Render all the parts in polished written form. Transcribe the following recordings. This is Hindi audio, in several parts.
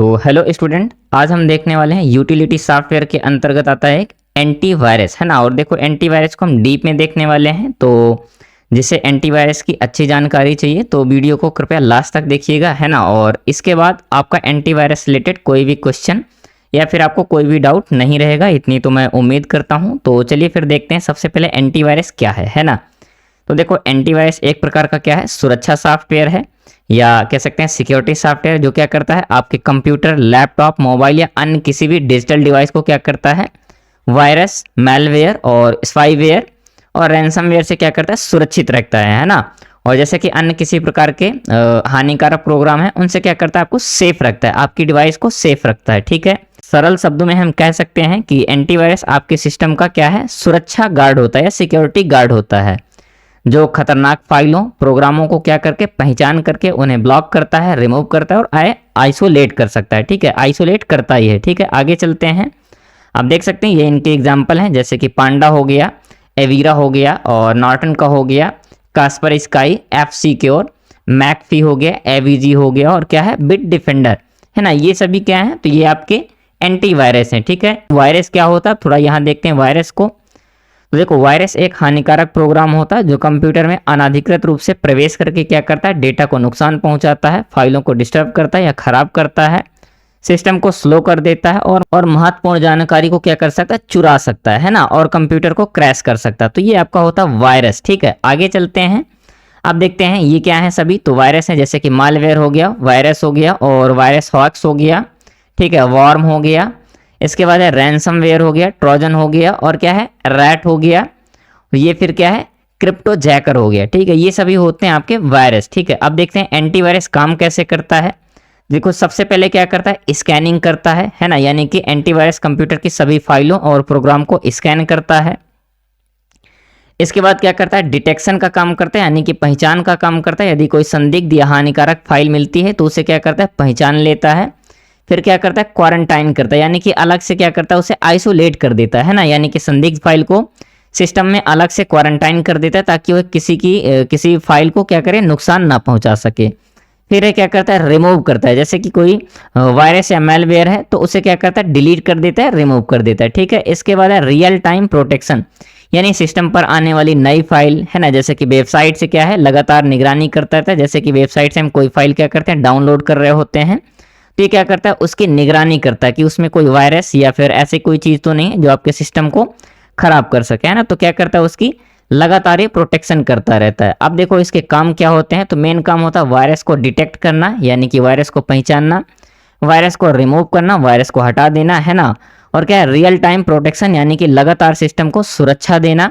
तो हेलो स्टूडेंट, आज हम देखने वाले हैं यूटिलिटी सॉफ्टवेयर के अंतर्गत आता है एक एंटीवायरस, है ना। और देखो एंटीवायरस को हम डीप में देखने वाले हैं। तो जिसे एंटीवायरस की अच्छी जानकारी चाहिए तो वीडियो को कृपया लास्ट तक देखिएगा, है ना। और इसके बाद आपका एंटीवायरस रिलेटेड कोई भी क्वेश्चन या फिर आपको कोई भी डाउट नहीं रहेगा, इतनी तो मैं उम्मीद करता हूँ। तो चलिए फिर देखते हैं सबसे पहले एंटीवायरस क्या है ना। तो देखो एंटीवायरस एक प्रकार का क्या है, सुरक्षा सॉफ्टवेयर है या कह सकते हैं सिक्योरिटी सॉफ्टवेयर, जो क्या करता है आपके कंप्यूटर, लैपटॉप, मोबाइल या अन्य किसी भी डिजिटल डिवाइस को क्या करता है, वायरस, मैलवेयर और स्पाईवेयर और रैंसमवेयर से क्या करता है, सुरक्षित रखता है ना। और जैसे कि अन्य किसी प्रकार के हानिकारक प्रोग्राम है उनसे क्या करता है, आपको सेफ रखता है, आपकी डिवाइस को सेफ रखता है। ठीक है, सरल शब्दों में हम कह सकते हैं कि एंटीवायरस आपके सिस्टम का क्या है, सुरक्षा गार्ड होता है या सिक्योरिटी गार्ड होता है, जो खतरनाक फाइलों, प्रोग्रामों को क्या करके पहचान करके उन्हें ब्लॉक करता है, रिमूव करता है और आइसोलेट कर सकता है। ठीक है, आइसोलेट करता ही है। ठीक है, आगे चलते हैं। आप देख सकते हैं ये इनके एग्जाम्पल हैं, जैसे कि पांडा हो गया, एवीरा हो गया और नॉर्टन का हो गया, Kaspersky, F secure, McAfee हो गया, एवीजी हो गया और क्या है, बिट डिफेंडर, है ना। ये सभी क्या है, तो ये आपके एंटीवायरस हैं। ठीक है, वायरस क्या होता है थोड़ा यहाँ देखते हैं वायरस को। तो देखो वायरस एक हानिकारक प्रोग्राम होता है जो कंप्यूटर में अनाधिकृत रूप से प्रवेश करके क्या करता है, डेटा को नुकसान पहुंचाता है, फाइलों को डिस्टर्ब करता है या खराब करता है, सिस्टम को स्लो कर देता है और महत्वपूर्ण जानकारी को क्या कर सकता है, चुरा सकता है ना, और कंप्यूटर को क्रैश कर सकता है। तो ये आपका होता है वायरस। ठीक है, आगे चलते हैं। अब देखते हैं ये क्या है सभी। तो वायरस है जैसे कि मालवेयर हो गया, वायरस हो गया और वायरस हॉक्स हो गया। ठीक है, वॉर्म हो गया, इसके बाद है रैंसमवेयर हो गया, ट्रोजन हो गया और क्या है, रैट हो गया, ये फिर क्या है, क्रिप्टो जैकर हो गया। ठीक है, ये सभी होते हैं आपके वायरस। ठीक है, अब देखते हैं एंटीवायरस काम कैसे करता है। देखो सबसे पहले क्या करता है, स्कैनिंग करता है ना, यानी कि एंटीवायरस कंप्यूटर की सभी फाइलों और प्रोग्राम को स्कैन करता है। इसके बाद क्या करता है, डिटेक्शन का काम करता है, यानी कि पहचान का काम करता है। यदि कोई संदिग्ध या हानिकारक फाइल मिलती है तो उसे क्या करता है, पहचान लेता है। फिर क्या करता है, क्वारंटाइन करता है, यानी कि अलग से क्या करता है, उसे आइसोलेट कर देता है ना, यानी कि संदिग्ध फाइल को सिस्टम में अलग से क्वारंटाइन कर देता है ताकि वह किसी फाइल को क्या करे, नुकसान ना पहुंचा सके। फिर क्या करता है, रिमूव करता है, जैसे कि कोई वायरस या मेलवेयर है तो उसे क्या करता है, डिलीट कर देता है, रिमूव कर देता है। ठीक है, इसके बाद है रियल टाइम प्रोटेक्शन, यानी सिस्टम पर आने वाली नई फाइल, है ना, जैसे कि वेबसाइट से क्या है, लगातार निगरानी करता रहता है। जैसे कि वेबसाइट से हम कोई फाइल क्या करते हैं, डाउनलोड कर रहे होते हैं, तो ये क्या करता है, उसकी निगरानी करता है कि उसमें कोई वायरस या फिर ऐसी कोई चीज़ तो नहीं है जो आपके सिस्टम को खराब कर सके, है ना। तो क्या करता है, उसकी लगातार ये प्रोटेक्शन करता रहता है। अब देखो इसके काम क्या होते हैं। तो मेन काम होता है वायरस को डिटेक्ट करना, यानी कि वायरस को पहचानना, वायरस को रिमूव करना, वायरस को हटा देना, है ना। और क्या है, रियल टाइम प्रोटेक्शन, यानी कि लगातार सिस्टम को सुरक्षा देना।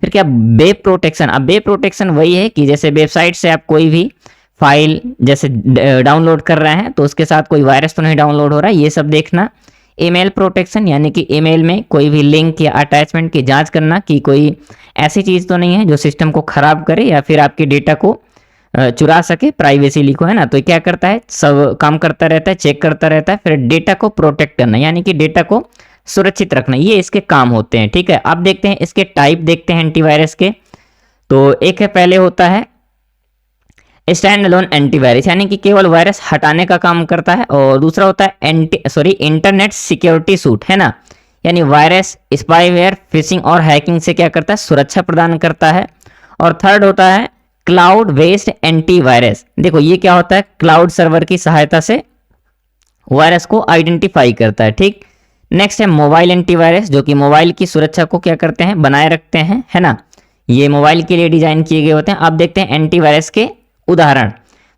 फिर क्या, वेब प्रोटेक्शन। अब वेब प्रोटेक्शन वही है कि जैसे वेबसाइट से आप कोई भी फाइल जैसे डाउनलोड कर रहे हैं तो उसके साथ कोई वायरस तो नहीं डाउनलोड हो रहा है, ये सब देखना। ईमेल प्रोटेक्शन, यानी कि ईमेल में कोई भी लिंक या अटैचमेंट की जांच करना कि कोई ऐसी चीज़ तो नहीं है जो सिस्टम को खराब करे या फिर आपके डेटा को चुरा सके, प्राइवेसी लीक हो, है ना। तो क्या करता है, सब काम करता रहता है, चेक करता रहता है। फिर डेटा को प्रोटेक्ट करना, यानी कि डेटा को सुरक्षित रखना, ये इसके काम होते हैं। ठीक है, अब देखते हैं इसके टाइप, देखते हैं एंटीवायरस के। तो एक है, पहले होता है स्टैंड अलोन एंटीवायरस, यानी कि केवल वायरस हटाने का काम करता है। और दूसरा होता है इंटरनेट सिक्योरिटी सूट, है ना, यानी वायरस, स्पाईवेयर, फिशिंग और हैकिंग से क्या करता है, सुरक्षा प्रदान करता है। और थर्ड होता है क्लाउड बेस्ड एंटीवायरस। देखो ये क्या होता है, क्लाउड सर्वर की सहायता से वायरस को आइडेंटिफाई करता है। ठीक, नेक्स्ट है मोबाइल एंटीवायरस, जो कि मोबाइल की सुरक्षा को क्या करते हैं, बनाए रखते हैं, है ना। ये मोबाइल के लिए डिजाइन किए गए होते हैं। अब देखते हैं एंटीवायरस के उदाहरण।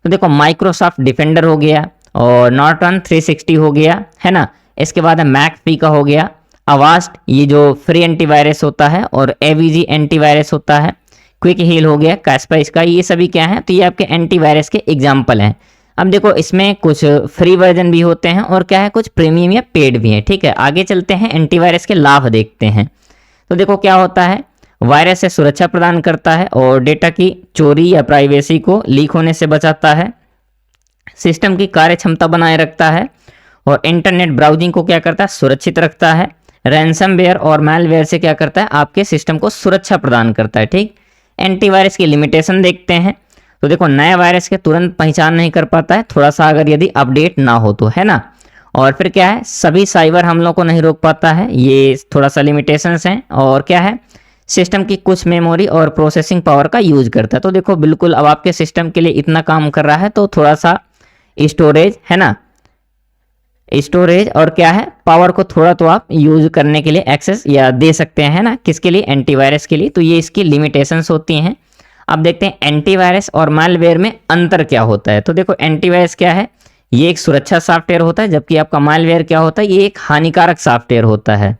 तो देखो माइक्रोसॉफ्ट डिफेंडर हो गया और नॉर्टन 360 हो गया, है ना। इसके बाद है मैकफी का हो गया, अवास्ट ये जो फ्री एंटीवायरस होता है, और एवीजी एंटीवायरस होता है, क्विक हील हो गया, कास्पर स्काई, ये सभी क्या हैं, तो ये आपके एंटीवायरस के एग्जाम्पल हैं। अब देखो इसमें कुछ फ्री वर्जन भी होते हैं और क्या है, कुछ प्रीमियम या पेड भी हैं। ठीक है, आगे चलते हैं, एंटीवायरस के लाभ देखते हैं। तो देखो क्या होता है, वायरस से सुरक्षा प्रदान करता है और डेटा की चोरी या प्राइवेसी को लीक होने से बचाता है, सिस्टम की कार्य क्षमता बनाए रखता है और इंटरनेट ब्राउजिंग को क्या करता है, सुरक्षित रखता है। रैंसमवेयर और मैलवेयर से क्या करता है, आपके सिस्टम को सुरक्षा प्रदान करता है। ठीक, एंटीवायरस की लिमिटेशन देखते हैं। तो देखो नए वायरस के तुरंत पहचान नहीं कर पाता है, थोड़ा सा अगर यदि अपडेट ना हो तो, है ना। और फिर क्या है, सभी साइबर हमलों को नहीं रोक पाता है, ये थोड़ा सा लिमिटेशंस हैं। और क्या है, सिस्टम की कुछ मेमोरी और प्रोसेसिंग पावर का यूज करता है। तो देखो बिल्कुल अब आपके सिस्टम के लिए इतना काम कर रहा है तो थोड़ा सा स्टोरेज है ना, स्टोरेज और क्या है पावर को थोड़ा तो आप यूज करने के लिए एक्सेस या दे सकते हैं ना, किसके लिए, एंटीवायरस के लिए। तो ये इसकी लिमिटेशंस होती हैं। अब देखते हैं एंटीवायरस और मालवेयर में अंतर क्या होता है। तो देखो एंटीवायरस क्या है, ये एक सुरक्षा सॉफ्टवेयर होता है, जबकि आपका मालवेयर क्या होता है, ये एक हानिकारक सॉफ्टवेयर होता है।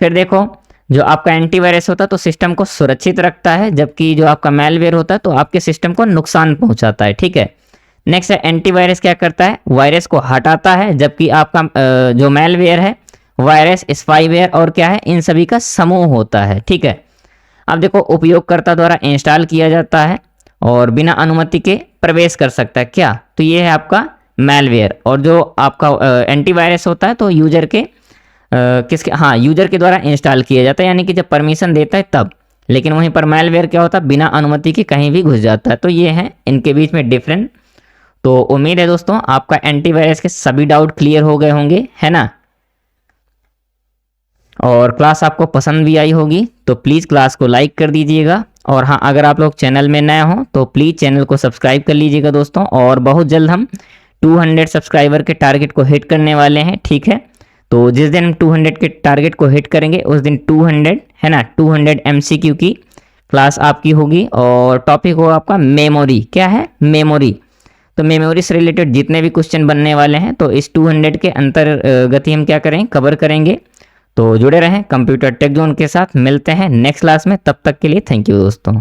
फिर देखो जो आपका एंटीवायरस होता है तो सिस्टम को सुरक्षित रखता है, जबकि जो आपका मालवेयर होता है तो आपके सिस्टम को नुकसान पहुंचाता है। ठीक है, नेक्स्ट है एंटीवायरस क्या करता है, वायरस को हटाता है, जबकि आपका जो मालवेयर है वायरस, स्पाईवेयर और क्या है, इन सभी का समूह होता है। ठीक है, अब देखो उपयोगकर्ता द्वारा इंस्टॉल किया जाता है और बिना अनुमति के प्रवेश कर सकता है क्या, तो ये है आपका मालवेयर। और जो आपका एंटीवायरस होता है तो यूजर के किसके, हाँ यूजर के द्वारा इंस्टॉल किया जाता है, यानी कि जब परमिशन देता है तब। लेकिन वहीं पर मालवेयर क्या होता है, बिना अनुमति के कहीं भी घुस जाता है। तो ये है इनके बीच में डिफरेंट। तो उम्मीद है दोस्तों आपका एंटीवायरस के सभी डाउट क्लियर हो गए होंगे, है ना, और क्लास आपको पसंद भी आई होगी। तो प्लीज़ क्लास को लाइक कर दीजिएगा। और हाँ, अगर आप लोग चैनल में नए हों तो प्लीज़ चैनल को सब्सक्राइब कर लीजिएगा दोस्तों। और बहुत जल्द हम 200 सब्सक्राइबर के टारगेट को हिट करने वाले हैं। ठीक है, तो जिस दिन हम 200 के टारगेट को हिट करेंगे उस दिन 200 है ना, 200 MCQ की क्लास आपकी होगी। और टॉपिक होगा आपका मेमोरी, क्या है, मेमोरी। तो मेमोरी से रिलेटेड जितने भी क्वेश्चन बनने वाले हैं तो इस 200 के अंतर्गत ही हम क्या करेंगे, कवर करेंगे। तो जुड़े रहें कंप्यूटर टेक जोन के साथ। मिलते हैं नेक्स्ट क्लास में, तब तक के लिए थैंक यू दोस्तों।